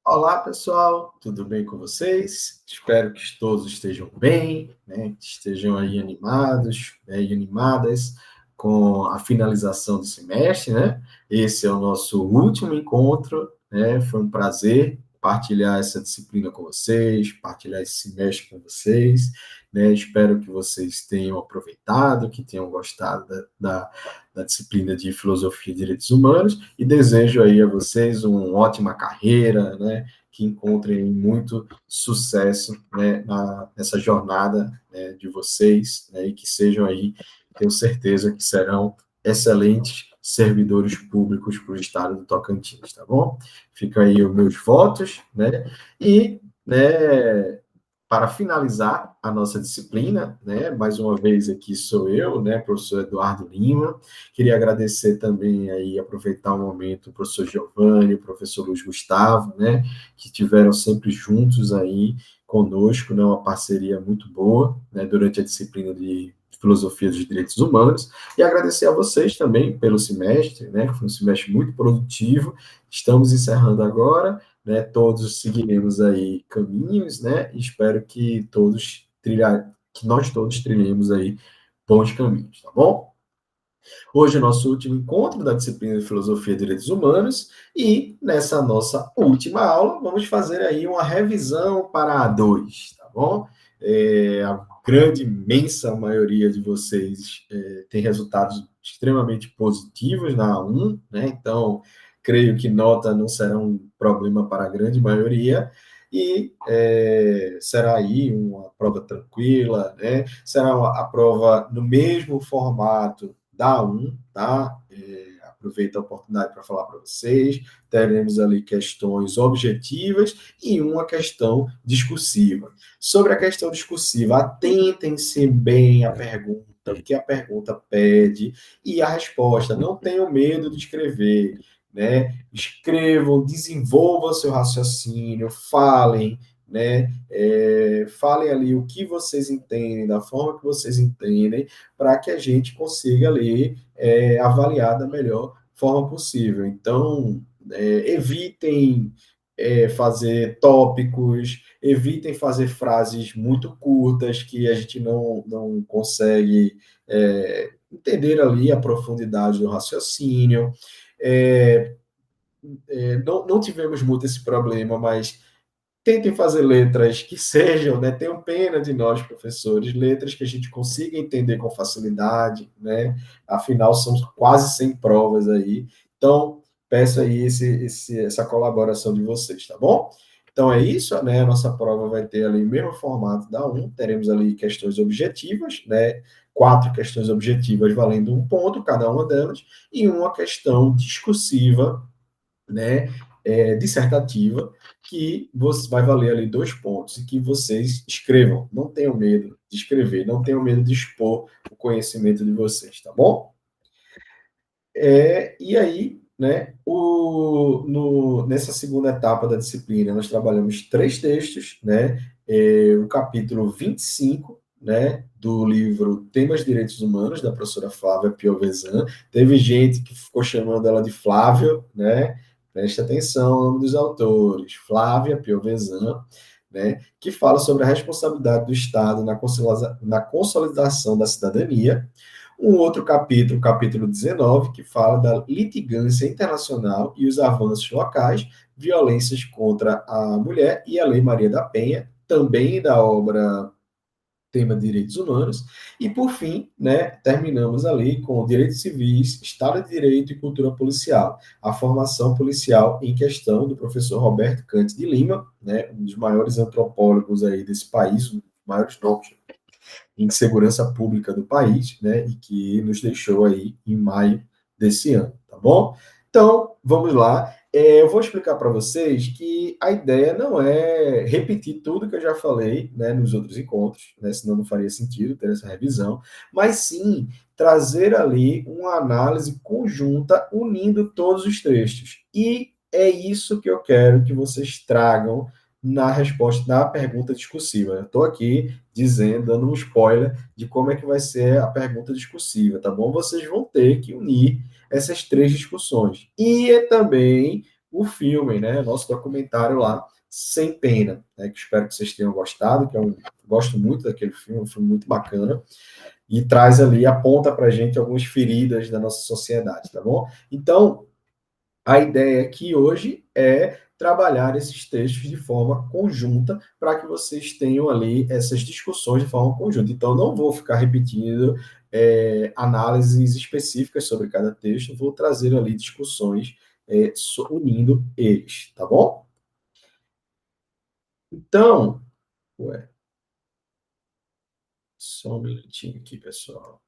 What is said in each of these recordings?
Olá, pessoal, tudo bem com vocês? Espero que todos estejam bem, né? Que estejam aí animados, e animadas com a finalização do semestre, né? Esse é o nosso último encontro, né? Foi um prazer partilhar essa disciplina com vocês, partilhar esse semestre com vocês, né? Espero que vocês tenham aproveitado, que tenham gostado da disciplina de Filosofia e Direitos Humanos e desejo aí a vocês uma ótima carreira, né? Que encontrem muito sucesso, né, nessa jornada, né, de vocês, né, e que sejam aí, tenho certeza que serão excelentes servidores públicos para o estado do Tocantins, tá bom? Fica aí os meus votos, né? E, né, para finalizar a nossa disciplina, né, mais uma vez aqui sou eu, né, professor Eduardo Lima, queria agradecer também aí, aproveitar o momento, o professor Giovanni, o professor Luiz Gustavo, né, que tiveram sempre juntos aí conosco, né, uma parceria muito boa, né, durante a disciplina de Filosofia dos Direitos Humanos, e agradecer a vocês também pelo semestre, né, foi um semestre muito produtivo, estamos encerrando agora, né, todos seguiremos aí caminhos, né, e espero que nós todos trilhemos aí bons caminhos, tá bom? Hoje é o nosso último encontro da disciplina de Filosofia e Direitos Humanos e nessa nossa última aula vamos fazer aí uma revisão para a 2, tá bom? A grande, imensa maioria de vocês tem resultados extremamente positivos na A1, né? Então, creio que nota não será um problema para a grande maioria, e será aí uma prova tranquila, né? Será a prova no mesmo formato da A1, tá? Aproveito a oportunidade para falar para vocês. Teremos ali questões objetivas e uma questão discursiva. Sobre a questão discursiva, atentem-se bem à pergunta, o que a pergunta pede e a resposta. Não tenham medo de escrever, né? Escrevam, desenvolvam seu raciocínio, falem, né? Falem ali o que vocês entendem, da forma que vocês entendem, para que a gente consiga ali avaliar da melhor forma possível. Então, evitem fazer tópicos, evitem fazer frases muito curtas que a gente não consegue entender ali a profundidade do raciocínio. É, não tivemos muito esse problema, mas tentem fazer letras que sejam, né, tenham pena de nós, professores, letras que a gente consiga entender com facilidade, né? Afinal, são quase 100 provas aí. Então, peço aí essa colaboração de vocês, tá bom? Então, é isso, né? A nossa prova vai ter ali o mesmo formato da 1, teremos ali questões objetivas, né? 4 questões objetivas valendo 1 ponto, cada uma delas, e uma questão discursiva, né, dissertativa, que você vai valer ali 2 pontos, e que vocês escrevam. Não tenham medo de escrever, não tenham medo de expor o conhecimento de vocês, tá bom? E aí, né, nessa segunda etapa da disciplina, nós trabalhamos 3 textos, né, o capítulo 25, né, do livro Temas de Direitos Humanos, da professora Flávia Piovesan. Teve gente que ficou chamando ela de Flávio, né? Preste atenção no nome dos autores, Flávia Piovesan, né, que fala sobre a responsabilidade do Estado na consolidação da cidadania. Um outro capítulo, o capítulo 19, que fala da litigância internacional e os avanços locais, violências contra a mulher e a Lei Maria da Penha, também da obra Tema de Direitos Humanos. E, por fim, né, terminamos ali com direitos civis, Estado de Direito e cultura policial, a formação policial em questão do professor Roberto Cante de Lima, né, um dos maiores antropólogos aí desse país, um dos maiores nomes em segurança pública do país, né, e que nos deixou aí em maio desse ano, tá bom? Então, vamos lá. Eu vou explicar para vocês que a ideia não é repetir tudo que eu já falei, né, nos outros encontros, né, senão não faria sentido ter essa revisão, mas sim trazer ali uma análise conjunta unindo todos os textos. E é isso que eu quero que vocês tragam na resposta da pergunta discursiva. Eu estou aqui dizendo, dando um spoiler de como é que vai ser a pergunta discursiva, tá bom? Vocês vão ter que unir essas 3 discussões. E também o filme, né? Nosso documentário lá, Sem Pena, né? Que espero que vocês tenham gostado, que eu gosto muito daquele filme, é um filme muito bacana, e traz ali, aponta para a gente algumas feridas da nossa sociedade, tá bom? Então, a ideia aqui hoje é trabalhar esses textos de forma conjunta para que vocês tenham ali essas discussões de forma conjunta. Então, não vou ficar repetindo análises específicas sobre cada texto, vou trazer ali discussões unindo eles, tá bom? Então, ué, só um minutinho aqui, pessoal.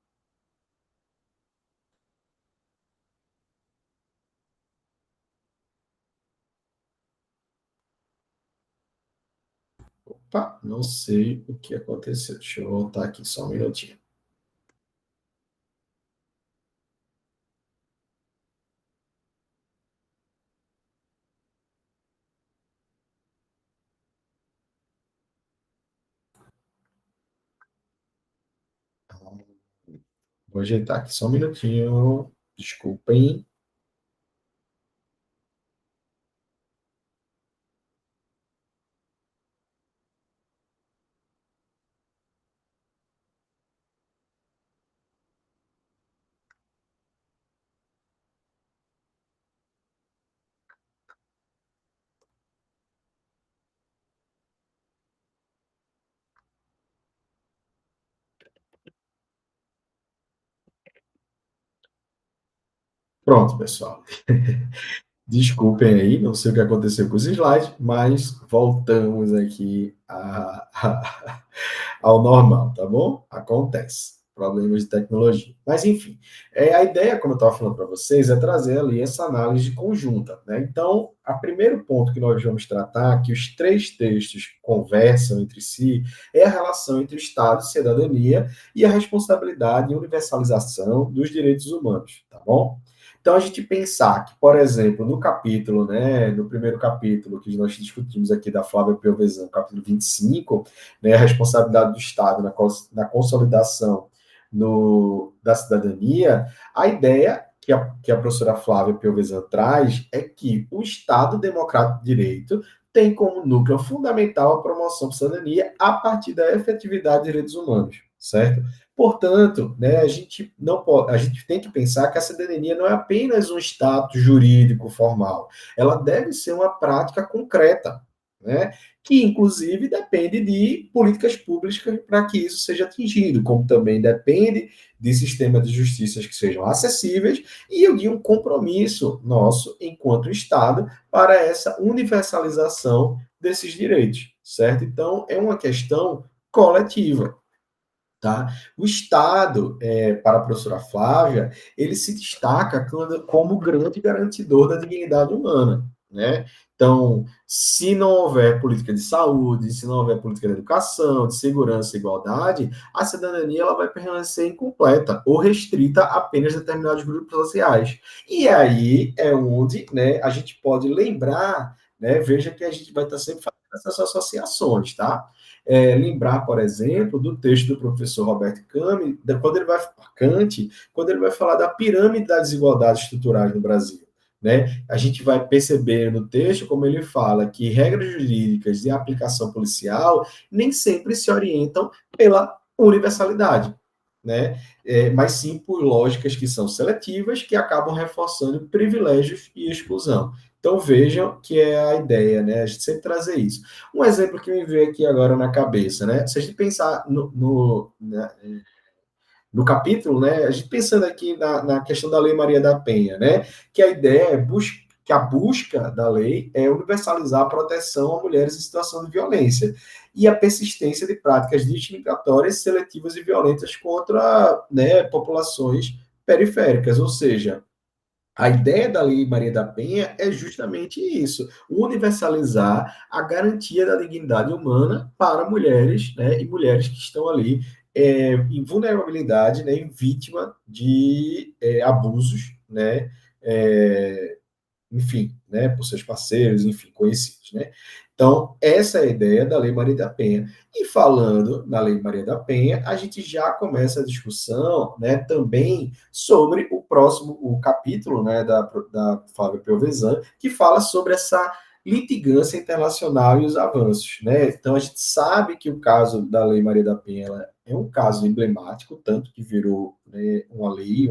Opa, não sei o que aconteceu. Deixa eu voltar aqui só um minutinho. Vou ajeitar aqui só um minutinho. Desculpem. Pronto, pessoal. Desculpem aí, não sei o que aconteceu com os slides, mas voltamos aqui ao normal, tá bom? Acontece. Problemas de tecnologia. Mas, enfim, a ideia, como eu estava falando para vocês, é trazer ali essa análise conjunta, né? Então, o primeiro ponto que nós vamos tratar, que os três textos conversam entre si, é a relação entre o Estado, cidadania e a responsabilidade e universalização dos direitos humanos, tá bom? Então, a gente pensar que, por exemplo, no capítulo, né, no primeiro capítulo que nós discutimos aqui da Flávia Piovesan, capítulo 25, né, a responsabilidade do Estado na consolidação da cidadania, a ideia que a professora Flávia Piovesan traz é que o Estado Democrático de Direito tem como núcleo fundamental a promoção da cidadania a partir da efetividade de direitos humanos, certo? Portanto, né, a gente não pode, a gente tem que pensar que a cidadania não é apenas um status jurídico formal, ela deve ser uma prática concreta, né, que inclusive depende de políticas públicas para que isso seja atingido, como também depende de sistemas de justiça que sejam acessíveis e de um compromisso nosso enquanto Estado para essa universalização desses direitos, certo? Então, é uma questão coletiva. Tá? O Estado, para a professora Flávia, ele se destaca como grande garantidor da dignidade humana. Né? Então, se não houver política de saúde, se não houver política de educação, de segurança e igualdade, a cidadania ela vai permanecer incompleta ou restrita a apenas determinados grupos sociais. E aí é onde, né, a gente pode lembrar, né, veja que a gente vai estar sempre fazendo essas associações, tá? Lembrar, por exemplo, do texto do professor Roberto Kant, quando ele vai falar da pirâmide das desigualdades estruturais no Brasil. Né? A gente vai perceber no texto como ele fala que regras jurídicas e aplicação policial nem sempre se orientam pela universalidade, né? Mas sim por lógicas que são seletivas, que acabam reforçando privilégios e exclusão. Então vejam que é a ideia, né? A gente sempre trazer isso. Um exemplo que me veio aqui agora na cabeça, né? Se a gente pensar no capítulo, né? A gente pensando aqui na questão da Lei Maria da Penha, né? Que a ideia é que a busca da lei é universalizar a proteção a mulheres em situação de violência e a persistência de práticas discriminatórias, seletivas e violentas contra, né, populações periféricas, ou seja, a ideia da Lei Maria da Penha é justamente isso: universalizar a garantia da dignidade humana para mulheres, né, e mulheres que estão ali em vulnerabilidade, né, em vítima de abusos, né, enfim, né, por seus parceiros, enfim, conhecidos, né? Então, essa é a ideia da Lei Maria da Penha. E falando na Lei Maria da Penha, a gente já começa a discussão, né, também sobre o próximo, o capítulo, né, da Flávia Piovesan, que fala sobre essa litigância internacional e os avanços, né? Então, a gente sabe que o caso da Lei Maria da Penha é um caso emblemático, tanto que virou, né, uma lei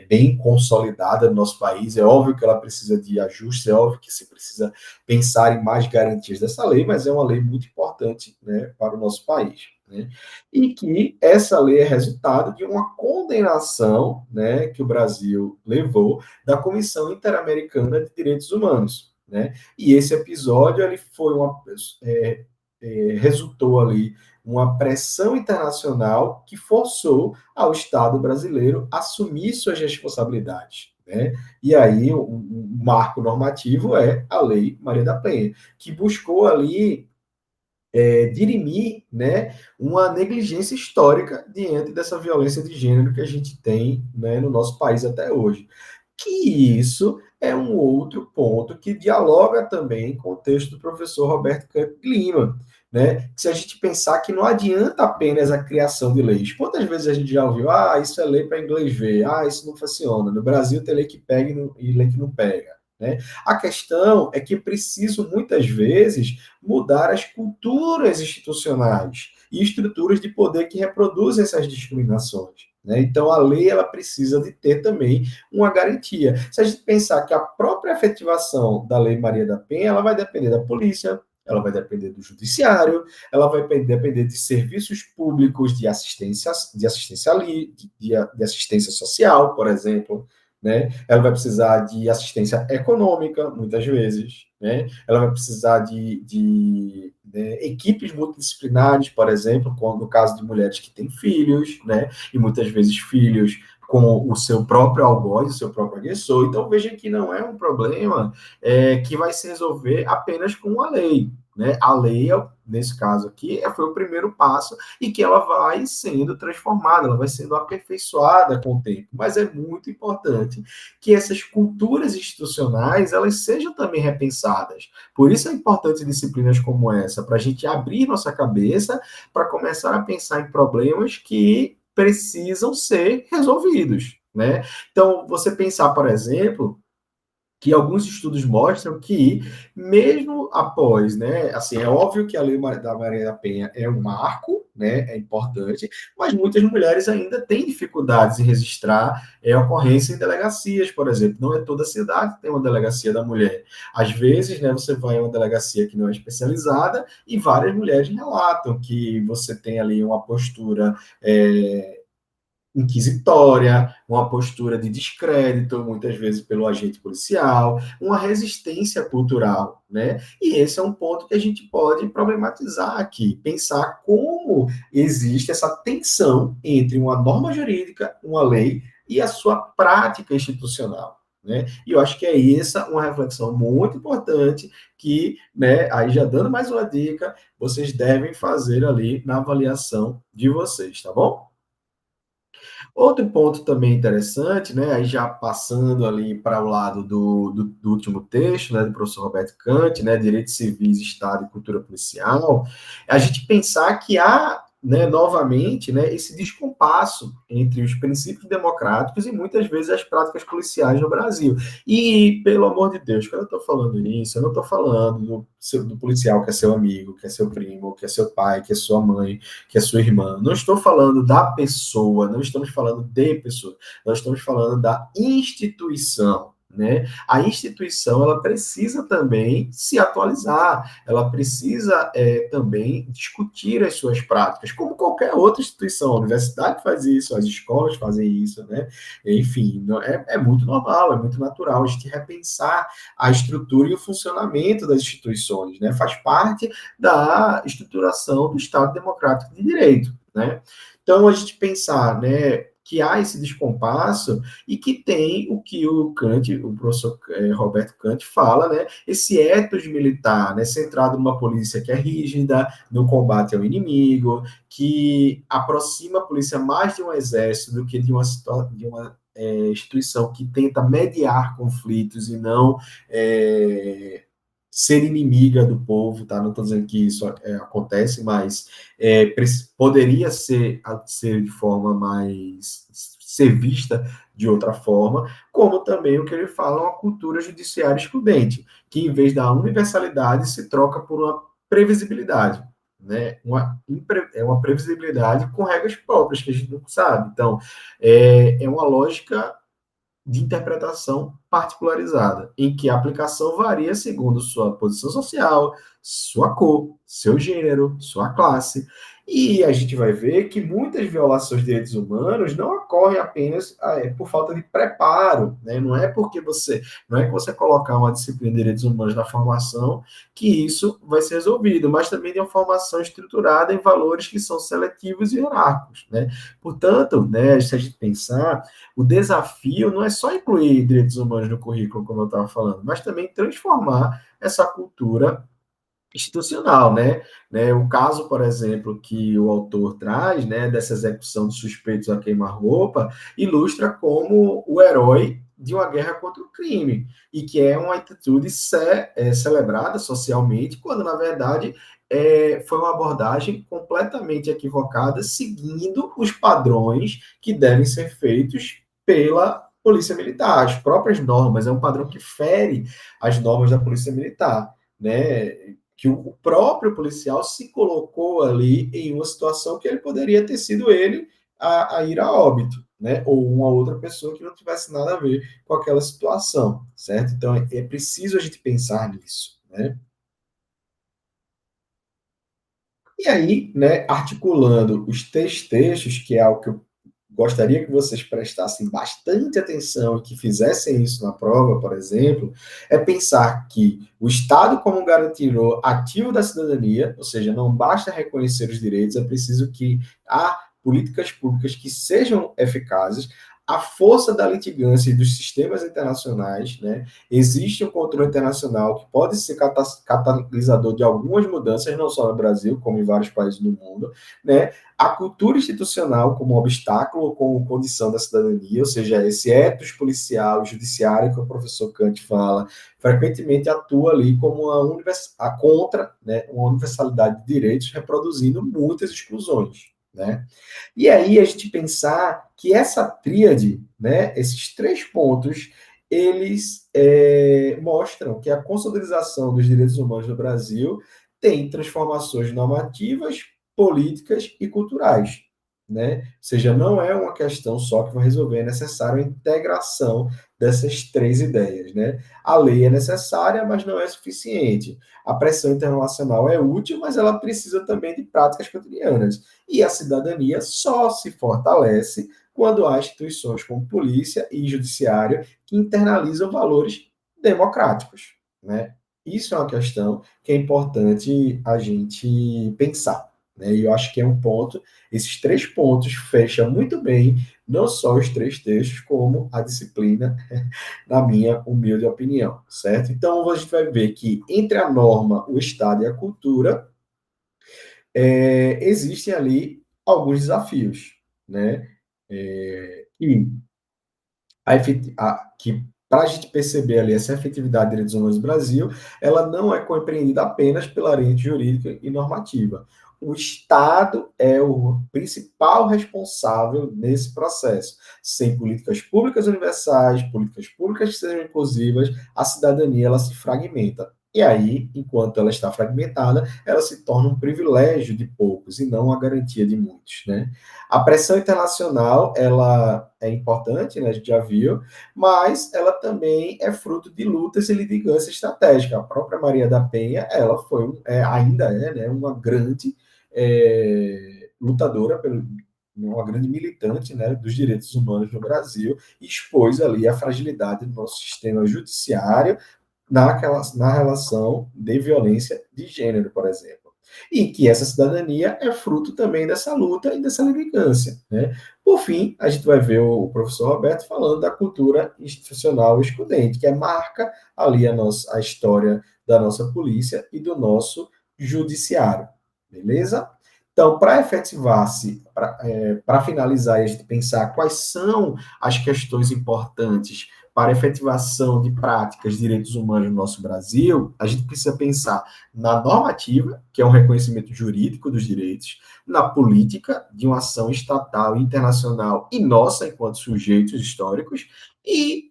bem consolidada no nosso país. É óbvio que ela precisa de ajustes, é óbvio que se precisa pensar em mais garantias dessa lei, mas é uma lei muito importante, né, para o nosso país. Né? E que essa lei é resultado de uma condenação, né, que o Brasil levou da Comissão Interamericana de Direitos Humanos. Né? E esse episódio ele foi resultou ali uma pressão internacional que forçou ao Estado brasileiro a assumir suas responsabilidades. Né? E aí o marco normativo é a Lei Maria da Penha, que buscou ali dirimir, né, uma negligência histórica diante dessa violência de gênero que a gente tem, né, no nosso país até hoje. Que isso é um outro ponto que dialoga também com o texto do professor Roberto Campos Lima, né? Se a gente pensar que não adianta apenas a criação de leis. Quantas vezes a gente já ouviu, isso é lei para inglês ver, isso não funciona. No Brasil tem lei que pega e lei que não pega. Né? A questão é que preciso, muitas vezes, mudar as culturas institucionais e estruturas de poder que reproduzem essas discriminações. Né? Então, a lei ela precisa de ter também uma garantia. Se a gente pensar que a própria efetivação da Lei Maria da Penha ela vai depender da polícia, ela vai depender do judiciário, ela vai depender de serviços públicos de assistência social, por exemplo, né? Ela vai precisar de assistência econômica, muitas vezes, né? Ela vai precisar de equipes multidisciplinares, por exemplo, no caso de mulheres que têm filhos, né? E muitas vezes filhos com o seu próprio algoz, o seu próprio agressor. Então, veja que não é um problema que vai se resolver apenas com uma lei. Né? A lei, nesse caso aqui, foi o primeiro passo e que ela vai sendo transformada, ela vai sendo aperfeiçoada com o tempo. Mas é muito importante que essas culturas institucionais elas sejam também repensadas. Por isso é importante disciplinas como essa, para a gente abrir nossa cabeça para começar a pensar em problemas que precisam ser resolvidos. Né? Então, você pensar, por exemplo, que alguns estudos mostram que, mesmo após, né, assim, é óbvio que a Lei da Maria da Penha é um marco, né, é importante, mas muitas mulheres ainda têm dificuldades em registrar ocorrência em delegacias, por exemplo. Não é toda cidade que tem uma delegacia da mulher. Às vezes, né, você vai a uma delegacia que não é especializada e várias mulheres relatam que você tem ali uma postura inquisitória, uma postura de descrédito, muitas vezes pelo agente policial, uma resistência cultural, né? E esse é um ponto que a gente pode problematizar aqui, pensar como existe essa tensão entre uma norma jurídica, uma lei e a sua prática institucional. Né? E eu acho que é essa uma reflexão muito importante que, né, aí já dando mais uma dica, vocês devem fazer ali na avaliação de vocês, tá bom? Outro ponto também interessante, né, aí já passando ali para o lado do último texto, né, do professor Roberto Kant, né, Direitos Civis, Estado e Cultura Policial, a gente pensar que há, né, novamente, né, esse descompasso entre os princípios democráticos e muitas vezes as práticas policiais no Brasil. E, pelo amor de Deus, quando eu estou falando isso, eu não estou falando do policial que é seu amigo, que é seu primo, que é seu pai, que é sua mãe, que é sua irmã. Não estou falando da pessoa, não estamos falando de pessoa, nós estamos falando da instituição. Né? A instituição ela precisa também se atualizar, ela precisa também discutir as suas práticas, como qualquer outra instituição. A universidade faz isso, as escolas fazem isso, né? Enfim, é muito normal, é muito natural a gente repensar a estrutura e o funcionamento das instituições, né? Faz parte da estruturação do Estado Democrático de Direito, né? Então, a gente pensar, né, que há esse descompasso e que tem o que o Kant, o professor Roberto Kant fala, né, esse ethos militar, né, centrado numa polícia que é rígida, no combate ao inimigo, que aproxima a polícia mais de um exército do que de uma instituição que tenta mediar conflitos e não ser inimiga do povo, tá? Não estou dizendo que isso acontece, mas poderia ser de forma mais ser vista de outra forma, como também o que ele fala, uma cultura judiciária excludente, que em vez da universalidade se troca por uma previsibilidade, né? É uma previsibilidade com regras próprias que a gente não sabe. Então, é uma lógica de interpretação particularizada, em que a aplicação varia segundo sua posição social, sua cor, seu gênero, sua classe. E a gente vai ver que muitas violações de direitos humanos não ocorrem apenas por falta de preparo, né? Não é que você colocar uma disciplina de direitos humanos na formação que isso vai ser resolvido, mas também de uma formação estruturada em valores que são seletivos e hierárquicos, né? Portanto, né, se a gente pensar, o desafio não é só incluir direitos humanos no currículo, como eu estava falando, mas também transformar essa cultura institucional, né? O caso, por exemplo, que o autor traz, né, dessa execução de suspeitos a queima-roupa, ilustra como o herói de uma guerra contra o crime, e que é uma atitude celebrada socialmente, quando, na verdade, foi uma abordagem completamente equivocada, seguindo os padrões que devem ser feitos pela Polícia Militar, as próprias normas, é um padrão que fere as normas da Polícia Militar, né? Que o próprio policial se colocou ali em uma situação que ele poderia ter sido ele a ir a óbito, né? Ou uma outra pessoa que não tivesse nada a ver com aquela situação, certo? Então é preciso a gente pensar nisso, né? E aí, né, articulando os três textos, que é algo que eu gostaria que vocês prestassem bastante atenção e que fizessem isso na prova, por exemplo, é pensar que o Estado, como garantido ativo da cidadania, ou seja, não basta reconhecer os direitos, é preciso que há políticas públicas que sejam eficazes. A força da litigância e dos sistemas internacionais, né? Existe um controle internacional que pode ser catalisador de algumas mudanças, não só no Brasil, como em vários países do mundo, né? A cultura institucional como obstáculo ou como condição da cidadania, ou seja, esse ethos policial, judiciário que o professor Kant fala, frequentemente atua ali como a contra, né, uma universalidade de direitos, reproduzindo muitas exclusões, né? E aí a gente pensar que essa tríade, né, esses três pontos, eles mostram que a consolidação dos direitos humanos no Brasil tem transformações normativas, políticas e culturais, né? Ou seja, não é uma questão só que vai resolver, é necessário a integração dessas três ideias, né? A lei é necessária, mas não é suficiente. A pressão internacional é útil, mas ela precisa também de práticas cotidianas. E a cidadania só se fortalece quando há instituições como polícia e judiciário que internalizam valores democráticos, né? Isso é uma questão que é importante a gente pensar, né? E eu acho que é um ponto, esses três pontos fecham muito bem, não só os três textos, como a disciplina, na minha humilde opinião, certo? Então, a gente vai ver que entre a norma, o Estado e a cultura, existem ali alguns desafios, né? E que para a gente perceber ali essa efetividade de direitos humanos no Brasil, ela não é compreendida apenas pela lente jurídica e normativa. O Estado é o principal responsável nesse processo. Sem políticas públicas universais, políticas públicas que sejam inclusivas, a cidadania ela se fragmenta. E aí, enquanto ela está fragmentada, ela se torna um privilégio de poucos e não a garantia de muitos, né? A pressão internacional, ela é importante, né, a gente já viu, mas ela também é fruto de lutas e litigância estratégica. A própria Maria da Penha, ela foi, ainda é, né, uma grande lutadora, uma grande militante, né, dos direitos humanos no Brasil, e expôs ali a fragilidade do nosso sistema judiciário na relação de violência de gênero, por exemplo. E que essa cidadania é fruto também dessa luta e dessa militância, né? Por fim, a gente vai ver o professor Roberto falando da cultura institucional excludente, que marca ali a história da nossa polícia e do nosso judiciário, beleza? Então, para efetivar-se, para finalizar e a gente pensar quais são as questões importantes para a efetivação de práticas de direitos humanos no nosso Brasil, a gente precisa pensar na normativa, que é um reconhecimento jurídico dos direitos, na política de uma ação estatal, internacional e nossa, enquanto sujeitos históricos, e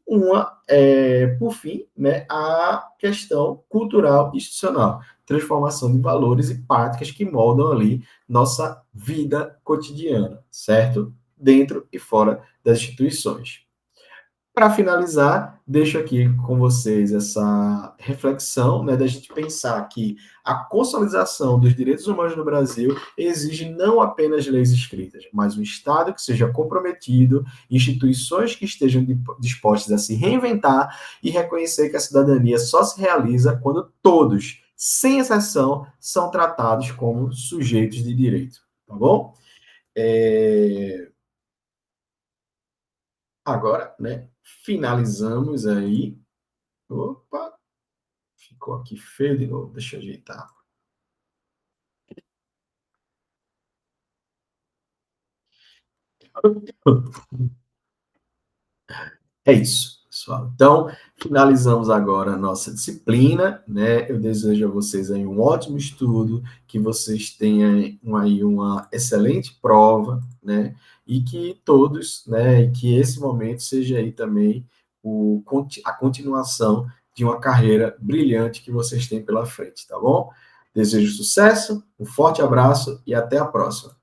por fim, né, a questão cultural e institucional, transformação de valores e práticas que moldam ali nossa vida cotidiana, certo? Dentro e fora das instituições. Para finalizar, deixo aqui com vocês essa reflexão, né, da gente pensar que a consolidação dos direitos humanos no Brasil exige não apenas leis escritas, mas um Estado que seja comprometido, instituições que estejam dispostas a se reinventar e reconhecer que a cidadania só se realiza quando todos, sem exceção, são tratados como sujeitos de direito. Tá bom? É... Agora, né, finalizamos aí. Opa, ficou aqui feio de novo, deixa eu ajeitar. É isso, pessoal. Então, finalizamos agora a nossa disciplina, né? Eu desejo a vocês aí um ótimo estudo, que vocês tenham aí uma excelente prova, né? E que todos, né? E que esse momento seja aí também a continuação de uma carreira brilhante que vocês têm pela frente, tá bom? Desejo sucesso, um forte abraço e até a próxima.